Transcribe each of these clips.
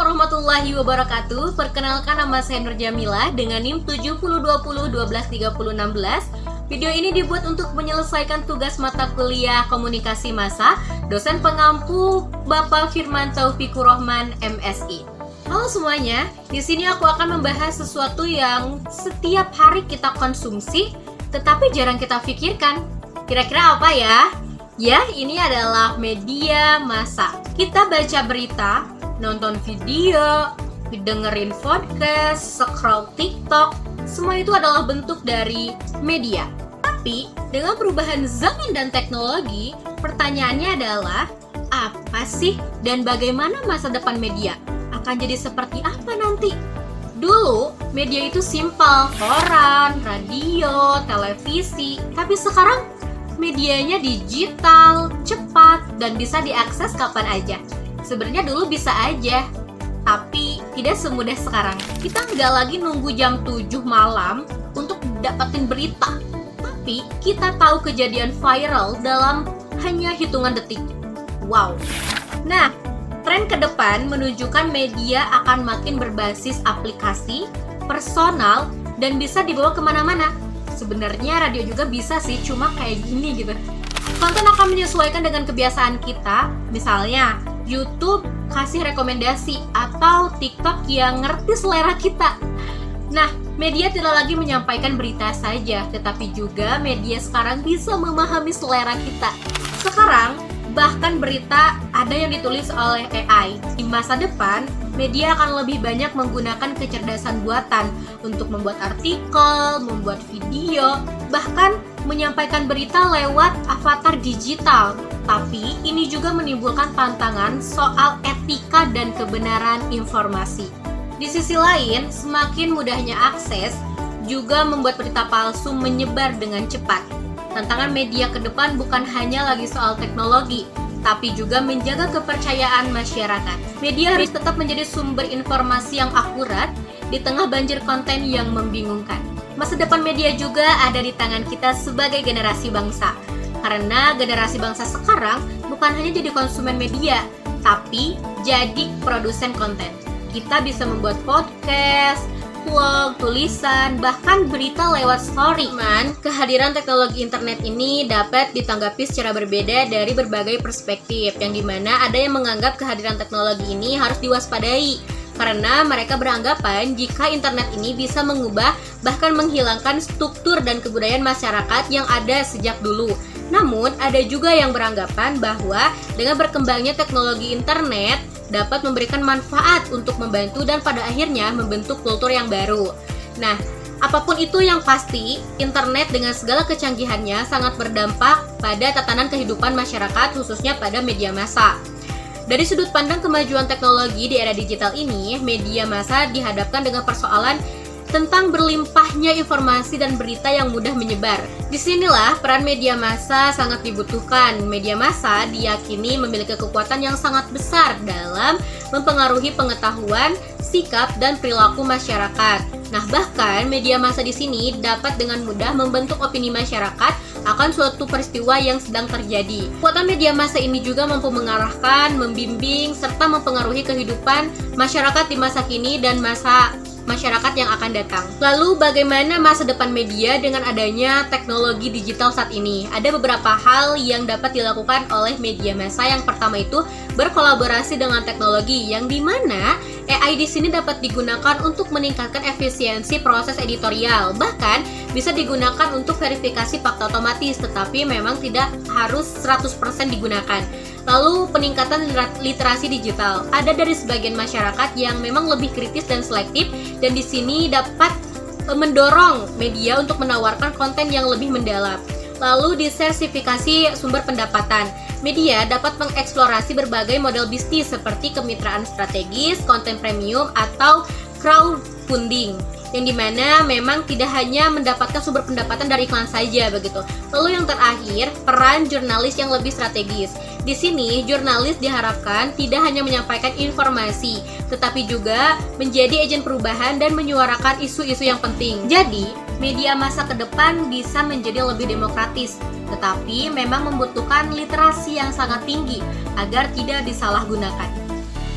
warahmatullahi wabarakatuh. Perkenalkan, nama saya Nur Jamila dengan NIM 7020123016. Video ini dibuat untuk menyelesaikan tugas mata kuliah Komunikasi Massa dosen pengampu Bapak Firman Taufikur Rahman, MSI. Halo semuanya, di sini aku akan membahas sesuatu yang setiap hari kita konsumsi tetapi jarang kita pikirkan. Kira-kira apa ya? Ya, ini adalah media massa. Kita baca berita, nonton video, dengerin podcast, scroll TikTok, semua itu adalah bentuk dari media. Tapi, dengan perubahan zaman dan teknologi, pertanyaannya adalah, apa sih dan bagaimana masa depan media? Akan jadi seperti apa nanti? Dulu, media itu simpel, koran, radio, televisi, tapi sekarang medianya digital, cepat, dan bisa diakses kapan aja. Sebenarnya dulu bisa aja, tapi tidak semudah sekarang. Kita nggak lagi nunggu jam 7 malam untuk dapetin berita, tapi kita tahu kejadian viral dalam hanya hitungan detik. Wow. Nah, tren ke depan menunjukkan media akan makin berbasis aplikasi, personal, dan bisa dibawa kemana-mana. Sebenarnya radio juga bisa sih, cuma kayak gini gitu. Konten akan menyesuaikan dengan kebiasaan kita. Misalnya, YouTube kasih rekomendasi atau TikTok yang ngerti selera kita. Nah, media tidak lagi menyampaikan berita saja, tetapi juga media sekarang bisa memahami selera kita. Sekarang, bahkan berita ada yang ditulis oleh AI. Di masa depan, media akan lebih banyak menggunakan kecerdasan buatan untuk membuat artikel, membuat video, bahkan menyampaikan berita lewat avatar digital. Tapi ini juga menimbulkan tantangan soal etika dan kebenaran informasi. Di sisi lain, semakin mudahnya akses juga membuat berita palsu menyebar dengan cepat. Tantangan media ke depan bukan hanya lagi soal teknologi, tapi juga menjaga kepercayaan masyarakat. Media harus tetap menjadi sumber informasi yang akurat di tengah banjir konten yang membingungkan. Masa depan media juga ada di tangan kita sebagai generasi bangsa. Karena generasi bangsa sekarang bukan hanya jadi konsumen media, tapi jadi produsen konten. Kita bisa membuat podcast, vlog, tulisan, bahkan berita lewat story. Kehadiran teknologi internet ini dapat ditanggapi secara berbeda dari berbagai perspektif, yang dimana ada yang menganggap kehadiran teknologi ini harus diwaspadai karena mereka beranggapan jika internet ini bisa mengubah bahkan menghilangkan struktur dan kebudayaan masyarakat yang ada sejak dulu. Namun, ada juga yang beranggapan bahwa dengan berkembangnya teknologi internet dapat memberikan manfaat untuk membantu dan pada akhirnya membentuk kultur yang baru. Nah, apapun itu yang pasti, internet dengan segala kecanggihannya sangat berdampak pada tatanan kehidupan masyarakat, khususnya pada media massa. Dari sudut pandang kemajuan teknologi di era digital ini, media massa dihadapkan dengan persoalan tentang berlimpahnya informasi dan berita yang mudah menyebar. Disinilah peran media massa sangat dibutuhkan. Media massa diyakini memiliki kekuatan yang sangat besar dalam mempengaruhi pengetahuan, sikap, dan perilaku masyarakat. Nah, bahkan media massa di sini dapat dengan mudah membentuk opini masyarakat akan suatu peristiwa yang sedang terjadi. Kekuatan media massa ini juga mampu mengarahkan, membimbing, serta mempengaruhi kehidupan masyarakat di masa kini dan masa masyarakat yang akan datang. Lalu bagaimana masa depan media dengan adanya teknologi digital saat ini? Ada beberapa hal yang dapat dilakukan oleh media massa. Yang pertama itu berkolaborasi dengan teknologi, yang dimana AI di sini dapat digunakan untuk meningkatkan efisiensi proses editorial. Bahkan bisa digunakan untuk verifikasi fakta otomatis, tetapi memang tidak harus 100% digunakan. Lalu peningkatan literasi digital. Ada dari sebagian masyarakat yang memang lebih kritis dan selektif, dan di sini dapat mendorong media untuk menawarkan konten yang lebih mendalam. Lalu diversifikasi sumber pendapatan. Media dapat mengeksplorasi berbagai model bisnis seperti kemitraan strategis, konten premium, atau crowdfunding, yang dimana memang tidak hanya mendapatkan sumber pendapatan dari iklan saja begitu. Lalu yang terakhir, peran jurnalis yang lebih strategis. Di sini, jurnalis diharapkan tidak hanya menyampaikan informasi, tetapi juga menjadi agen perubahan dan menyuarakan isu-isu yang penting. Jadi, media massa ke depan bisa menjadi lebih demokratis, tetapi memang membutuhkan literasi yang sangat tinggi agar tidak disalahgunakan.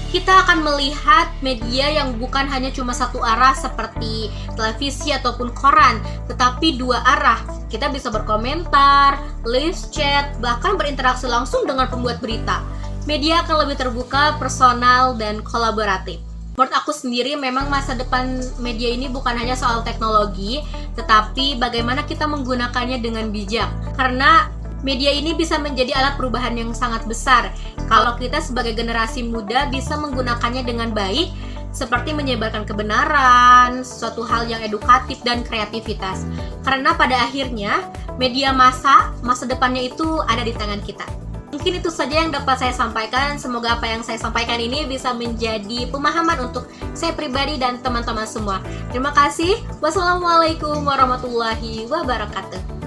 kita akan melihat media yang bukan hanya cuma satu arah seperti televisi ataupun koran, tetapi dua arah. Kita bisa berkomentar, live chat, bahkan berinteraksi langsung dengan pembuat berita. Media akan lebih terbuka, personal, dan kolaboratif. Menurut aku sendiri, memang masa depan media ini bukan hanya soal teknologi, tetapi bagaimana kita menggunakannya dengan bijak. Karena media ini bisa menjadi alat perubahan yang sangat besar kalau kita sebagai generasi muda bisa menggunakannya dengan baik, seperti menyebarkan kebenaran, suatu hal yang edukatif dan kreativitas. Karena pada akhirnya media masa depannya itu ada di tangan kita. Mungkin itu saja yang dapat saya sampaikan. Semoga apa yang saya sampaikan ini bisa menjadi pemahaman untuk saya pribadi dan teman-teman semua. Terima kasih. Wassalamualaikum warahmatullahi wabarakatuh.